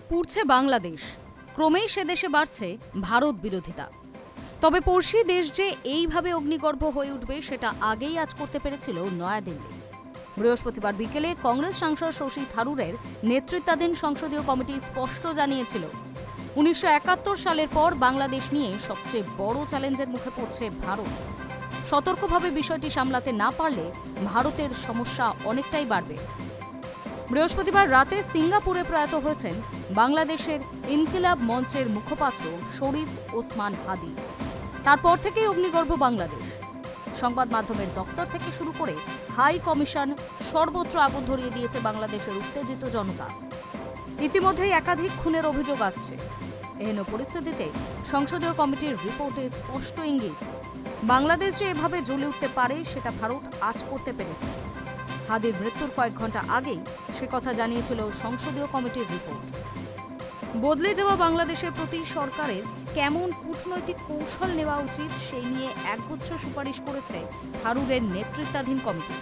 পুড়ছে বাংলাদেশ, ক্রমেই সে দেশে বাড়ছে ভারত বিরোধিতা। তবে পড়শি দেশ যে এইভাবে অগ্নিগর্ভ হয়ে উঠবে সেটা আগেই আজ করতে পেরেছিল নয়াদিল্লি। বৃহস্পতিবার বিকেলে কংগ্রেস সাংসদ শশী থারুরের নেতৃত্বাধীন সংসদীয় কমিটি স্পষ্ট জানিয়েছিল, ১৯৭১ সালের পর বাংলাদেশ নিয়ে সবচেয়ে বড় চ্যালেঞ্জের মুখে পড়ছে ভারত। সতর্কভাবে বিষয়টি সামলাতে না পারলে ভারতের সমস্যা অনেকটাই বাড়বে। বৃহস্পতিবার রাতে সিঙ্গাপুরে প্রয়াত হয়েছেন বাংলাদেশের ইনকিলাব মঞ্চের মুখপাত্র শরীফ ওসমান হাদি। তারপর থেকেই অগ্নিগর্ভ বাংলাদেশ। সংবাদ মাধ্যমের দপ্তর থেকে শুরু করে হাই কমিশন সর্বত্র আগুন ধরিয়ে দিয়েছে বাংলাদেশের উত্তেজিত জনতা। ইতিমধ্যেই একাধিক খুনের অভিযোগ আসছে। এহেন পরিস্থিতিতে সংসদীয় কমিটির রিপোর্টে স্পষ্ট ইঙ্গিত, বাংলাদেশ যে এভাবে জ্বলে উঠতে পারে সেটা ভারত আজ করতে পেরেছে। হাদির মৃত্যুর কয়েক ঘন্টা আগেই সে কথা জানিয়েছিল সংসদীয় কমিটির রিপোর্ট। বদলে যাওয়া বাংলাদেশের প্রতি সরকারের কেমন কূটনৈতিক কৌশল নেওয়া উচিত সেই নিয়ে একগুচ্ছ সুপারিশ করেছে থারুরের নেতৃত্বাধীন কমিটি।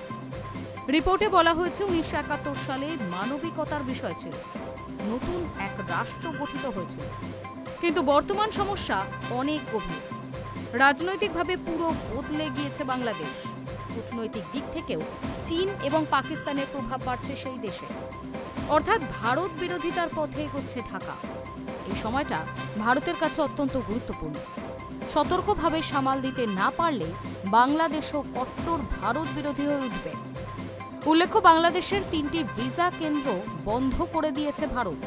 রিপোর্টে বলা হয়েছে, ১৯৭১ সালে মানবিকতার বিষয় ছিল, নতুন এক রাষ্ট্র গঠিত হয়েছিল, কিন্তু বর্তমান সমস্যা অনেক গভীর। রাজনৈতিকভাবে পুরো বদলে গিয়েছে বাংলাদেশ। কূটনৈতিক দিক থেকেও চীন এবং পাকিস্তানের প্রভাব বাড়ছে সেই দেশে, অর্থাৎ ভারত বিরোধিতার পথে এগোচ্ছে ঢাকা। এই সময়টা ভারতের কাছে অত্যন্ত গুরুত্বপূর্ণ। সতর্কভাবে সামাল দিতে না পারলে বাংলাদেশও কট্টর ভারত বিরোধী হয়ে উঠবে। উল্লেখ্য, বাংলাদেশের ৩টি ভিসা কেন্দ্র বন্ধ করে দিয়েছে ভারত।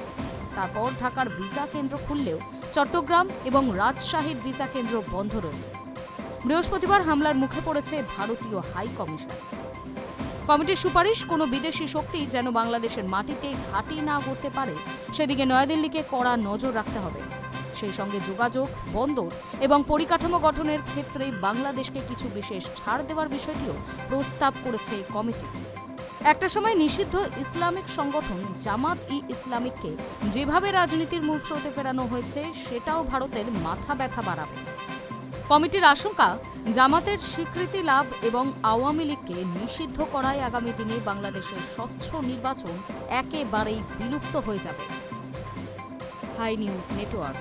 তারপর ঢাকার ভিসা কেন্দ্র খুললেও চট্টগ্রাম এবং রাজশাহীর ভিসা কেন্দ্র বন্ধ রয়েছে। বৃহস্পতিবার হামলার মুখে পড়েছে ভারতীয় হাই কমিশন। কমিটির সুপারিশ, কোনো বিদেশি শক্তি যেন বাংলাদেশের মাটিতে ঘাঁটি না গড়তে পারে সেদিকে নয়াদিল্লিকে কড়া নজর রাখতে হবে। সেই সঙ্গে যোগাযোগ, বন্দর এবং পরিকাঠামো গঠনের ক্ষেত্রে বাংলাদেশকে কিছু বিশেষ ছাড় দেওয়ার বিষয়টিও প্রস্তাব করেছে কমিটি। একটা সময় নিষিদ্ধ ইসলামিক সংগঠন জামাত-ই-ইসলামীকে যেভাবে রাজনীতির মূল স্রোতে ফেরানো হয়েছে সেটাও ভারতের মাথা ব্যথা বাড়াবে। কমিটির আশঙ্কা, জামাতের স্বীকৃতি লাভ এবং আওয়ামী লীগকে নিষিদ্ধ করায় আগামী দিনে বাংলাদেশের স্বচ্ছ নির্বাচন একেবারেই বিলুপ্ত হয়ে যাবে। High news network.